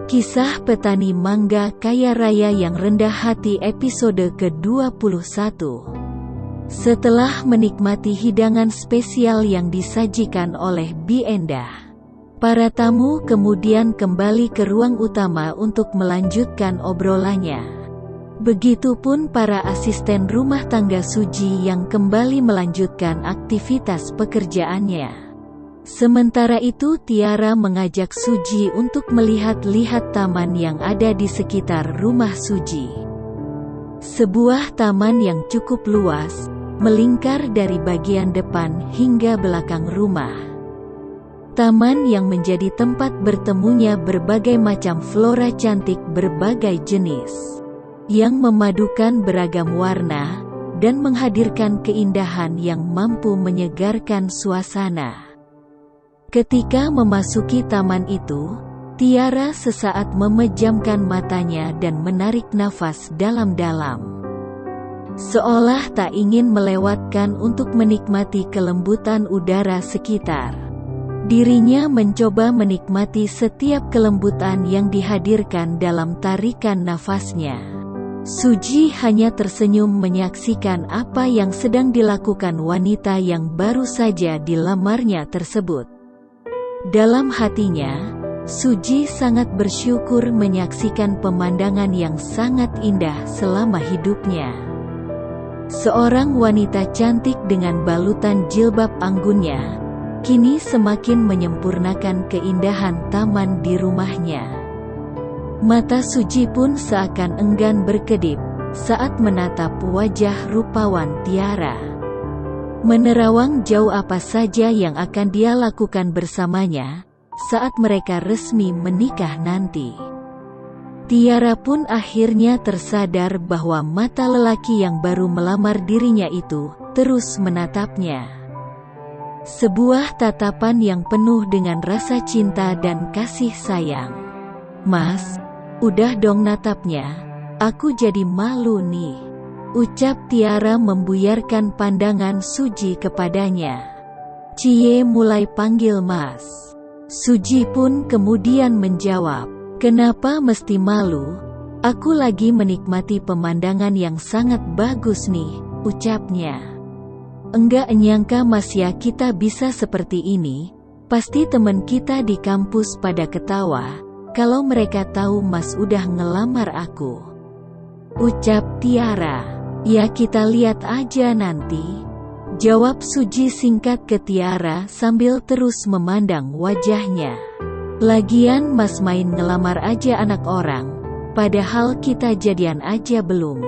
Kisah Petani Mangga Kaya Raya yang Rendah Hati episode ke-21. Setelah menikmati hidangan spesial yang disajikan oleh Bi Endah, para tamu kemudian kembali ke ruang utama untuk melanjutkan obrolannya. Begitupun para asisten rumah tangga Suji yang kembali melanjutkan aktivitas pekerjaannya. Sementara itu Tiara mengajak Suji untuk melihat-lihat taman yang ada di sekitar rumah Suji. Sebuah taman yang cukup luas, melingkar dari bagian depan hingga belakang rumah. Taman yang menjadi tempat bertemunya berbagai macam flora cantik berbagai jenis, yang memadukan beragam warna, dan menghadirkan keindahan yang mampu menyegarkan suasana. Ketika memasuki taman itu, Tiara sesaat memejamkan matanya dan menarik nafas dalam-dalam. Seolah tak ingin melewatkan untuk menikmati kelembutan udara sekitar. Dirinya mencoba menikmati setiap kelembutan yang dihadirkan dalam tarikan nafasnya. Suji hanya tersenyum menyaksikan apa yang sedang dilakukan wanita yang baru saja dilamarnya tersebut. Dalam hatinya, Suji sangat bersyukur menyaksikan pemandangan yang sangat indah selama hidupnya. Seorang wanita cantik dengan balutan jilbab anggunnya, kini semakin menyempurnakan keindahan taman di rumahnya. Mata Suji pun seakan enggan berkedip saat menatap wajah rupawan Tiara. Menerawang jauh apa saja yang akan dia lakukan bersamanya saat mereka resmi menikah nanti. Tiara pun akhirnya tersadar bahwa mata lelaki yang baru melamar dirinya itu terus menatapnya. Sebuah tatapan yang penuh dengan rasa cinta dan kasih sayang. "Mas, udah dong natapnya, aku jadi malu nih," ucap Tiara membuyarkan pandangan Suji kepadanya. "Cie mulai panggil Mas." Suji pun kemudian menjawab, "Kenapa mesti malu? Aku lagi menikmati pemandangan yang sangat bagus nih," ucapnya. "Enggak nyangka Mas ya kita bisa seperti ini. Pasti temen kita di kampus pada ketawa kalau mereka tahu Mas udah ngelamar aku," ucap Tiara. "Ya kita lihat aja nanti," jawab Suji singkat ke Tiara sambil terus memandang wajahnya. "Lagian Mas main ngelamar aja anak orang, padahal kita jadian aja belum.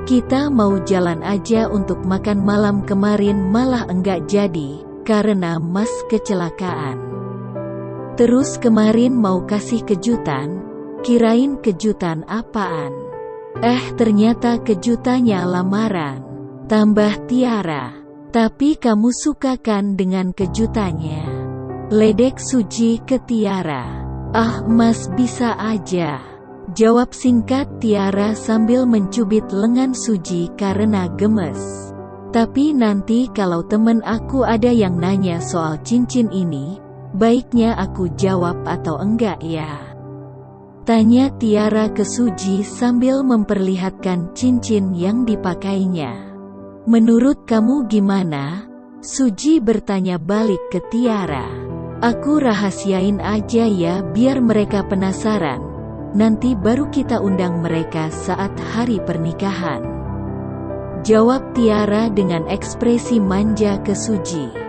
Kita mau jalan aja untuk makan malam kemarin malah enggak jadi, karena Mas kecelakaan. Terus kemarin mau kasih kejutan, kirain kejutan apaan? Ternyata kejutannya lamaran," tambah Tiara. "Tapi kamu suka kan dengan kejutannya?" ledek Suji ke Tiara. "Ah Mas bisa aja," jawab singkat Tiara sambil mencubit lengan Suji karena gemes. "Tapi nanti kalau temen aku ada yang nanya soal cincin ini, baiknya aku jawab atau enggak ya?" tanya Tiara ke Suji sambil memperlihatkan cincin yang dipakainya. "Menurut kamu gimana?" Suji bertanya balik ke Tiara. "Aku rahasiain aja ya biar mereka penasaran. Nanti baru kita undang mereka saat hari pernikahan," jawab Tiara dengan ekspresi manja ke Suji.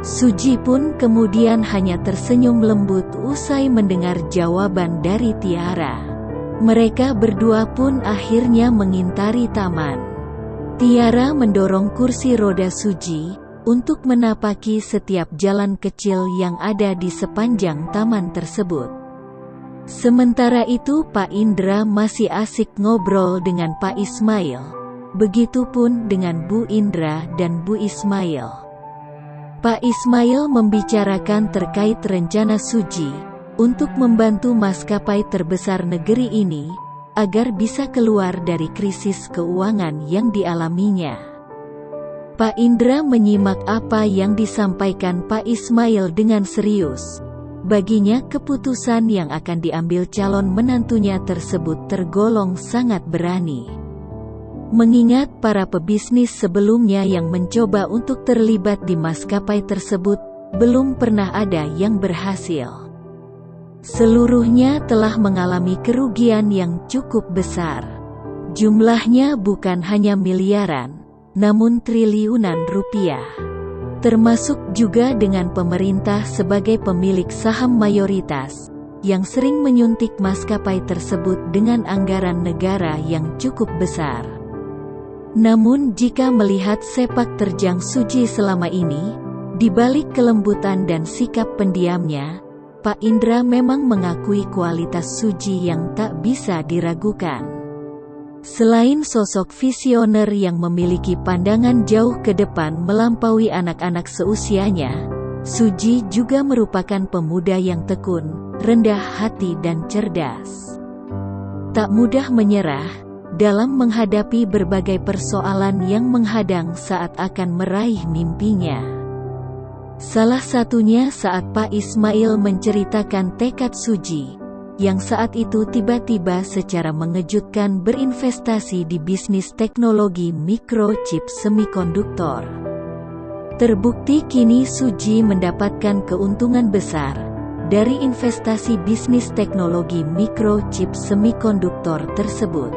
Suji pun kemudian hanya tersenyum lembut usai mendengar jawaban dari Tiara. Mereka berdua pun akhirnya mengintari taman. Tiara mendorong kursi roda Suji untuk menapaki setiap jalan kecil yang ada di sepanjang taman tersebut. Sementara itu Pak Indra masih asik ngobrol dengan Pak Ismail. Begitupun dengan Bu Indra dan Bu Ismail. Pak Ismail membicarakan terkait rencana Suji untuk membantu maskapai terbesar negeri ini agar bisa keluar dari krisis keuangan yang dialaminya. Pak Indra menyimak apa yang disampaikan Pak Ismail dengan serius. baginya keputusan yang akan diambil calon menantunya tersebut tergolong sangat berani. Mengingat para pebisnis sebelumnya yang mencoba untuk terlibat di maskapai tersebut, belum pernah ada yang berhasil. Seluruhnya telah mengalami kerugian yang cukup besar. Jumlahnya bukan hanya miliaran, namun triliunan rupiah. Termasuk juga dengan pemerintah sebagai pemilik saham mayoritas, yang sering menyuntik maskapai tersebut dengan anggaran negara yang cukup besar. Namun jika melihat sepak terjang Suji selama ini, di balik kelembutan dan sikap pendiamnya, Pak Indra memang mengakui kualitas Suji yang tak bisa diragukan. Selain sosok visioner yang memiliki pandangan jauh ke depan melampaui anak-anak seusianya, Suji juga merupakan pemuda yang tekun, rendah hati dan cerdas. Tak mudah menyerah dalam menghadapi berbagai persoalan yang menghadang saat akan meraih mimpinya. Salah satunya saat Pak Ismail menceritakan tekad Suji, yang saat itu tiba-tiba secara mengejutkan berinvestasi di bisnis teknologi microchip semikonduktor. Terbukti kini Suji mendapatkan keuntungan besar dari investasi bisnis teknologi microchip semikonduktor tersebut.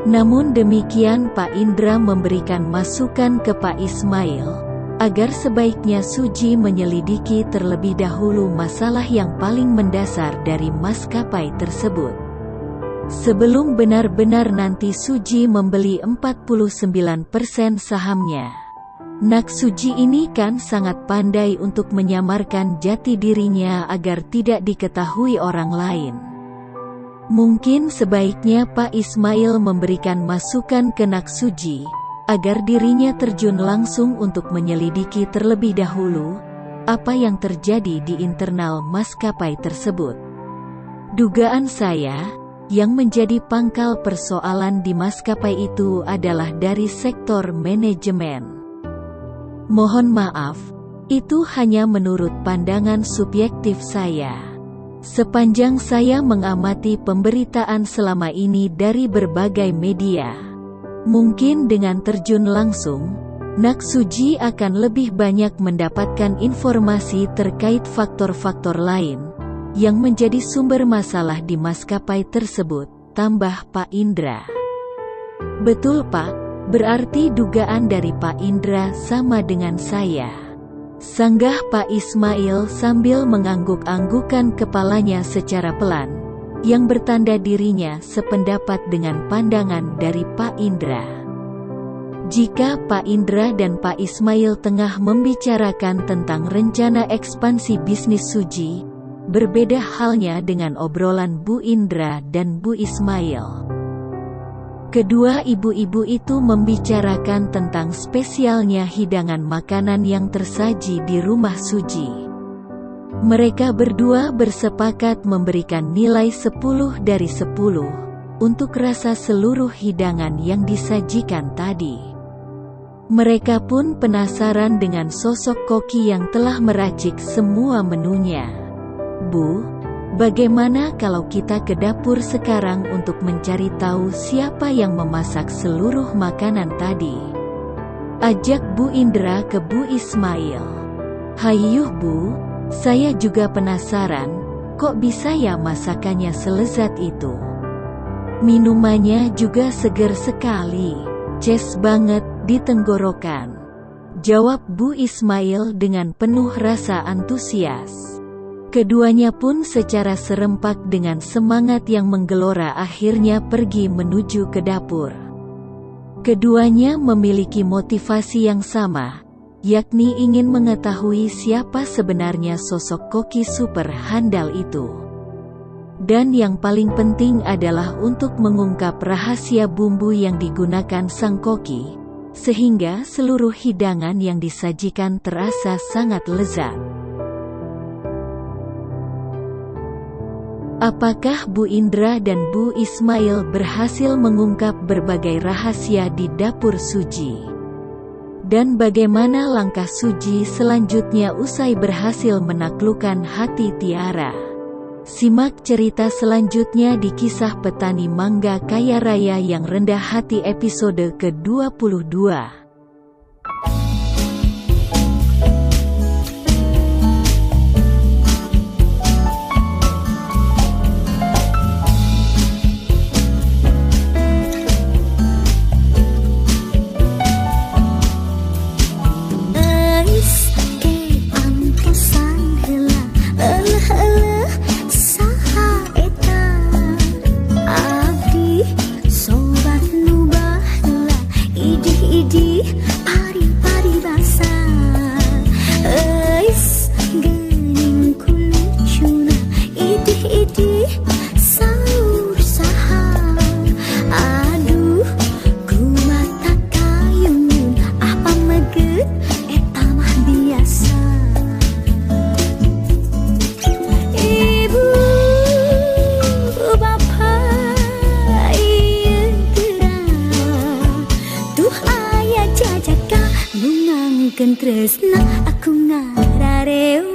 Namun demikian Pak Indra memberikan masukan ke Pak Ismail, agar sebaiknya Suji menyelidiki terlebih dahulu masalah yang paling mendasar dari maskapai tersebut. Sebelum benar-benar nanti Suji membeli 49% sahamnya. Nak Suji ini kan sangat pandai untuk menyamarkan jati dirinya agar tidak diketahui orang lain. Mungkin sebaiknya Pak Ismail memberikan masukan ke Nak Suji, agar dirinya terjun langsung untuk menyelidiki terlebih dahulu, apa yang terjadi di internal maskapai tersebut. Dugaan saya, yang menjadi pangkal persoalan di maskapai itu adalah dari sektor manajemen. Mohon maaf, itu hanya menurut pandangan subjektif saya. Sepanjang saya mengamati pemberitaan selama ini dari berbagai media, mungkin dengan terjun langsung, Nak Suji akan lebih banyak mendapatkan informasi terkait faktor-faktor lain yang menjadi sumber masalah di maskapai tersebut, tambah Pak Indra. Betul Pak, berarti dugaan dari Pak Indra sama dengan saya. Sanggah Pak Ismail sambil mengangguk-anggukan kepalanya secara pelan, yang bertanda dirinya sependapat dengan pandangan dari Pak Indra. Jika Pak Indra dan Pak Ismail tengah membicarakan tentang rencana ekspansi bisnis Suji, berbeda halnya dengan obrolan Bu Indra dan Bu Ismail. Kedua ibu-ibu itu membicarakan tentang spesialnya hidangan makanan yang tersaji di rumah Suji. Mereka berdua bersepakat memberikan nilai 10 dari 10 untuk rasa seluruh hidangan yang disajikan tadi. Mereka pun penasaran dengan sosok koki yang telah meracik semua menunya. Bu, bagaimana kalau kita ke dapur sekarang untuk mencari tahu siapa yang memasak seluruh makanan tadi? Ajak Bu Indra ke Bu Ismail. Hayuh Bu, saya juga penasaran, kok bisa ya masakannya selezat itu? Minumannya juga seger sekali, ces banget di tenggorokan. Jawab Bu Ismail dengan penuh rasa antusias. Keduanya pun secara serempak dengan semangat yang menggelora akhirnya pergi menuju ke dapur. Keduanya memiliki motivasi yang sama, yakni ingin mengetahui siapa sebenarnya sosok koki super handal itu. Dan yang paling penting adalah untuk mengungkap rahasia bumbu yang digunakan sang koki, sehingga seluruh hidangan yang disajikan terasa sangat lezat. Apakah Bu Indra dan Bu Ismail berhasil mengungkap berbagai rahasia di dapur Suji? Dan bagaimana langkah Suji selanjutnya usai berhasil menaklukkan hati Tiara? Simak cerita selanjutnya di kisah petani mangga kaya raya yang rendah hati episode ke-22. Tresna aku ngarare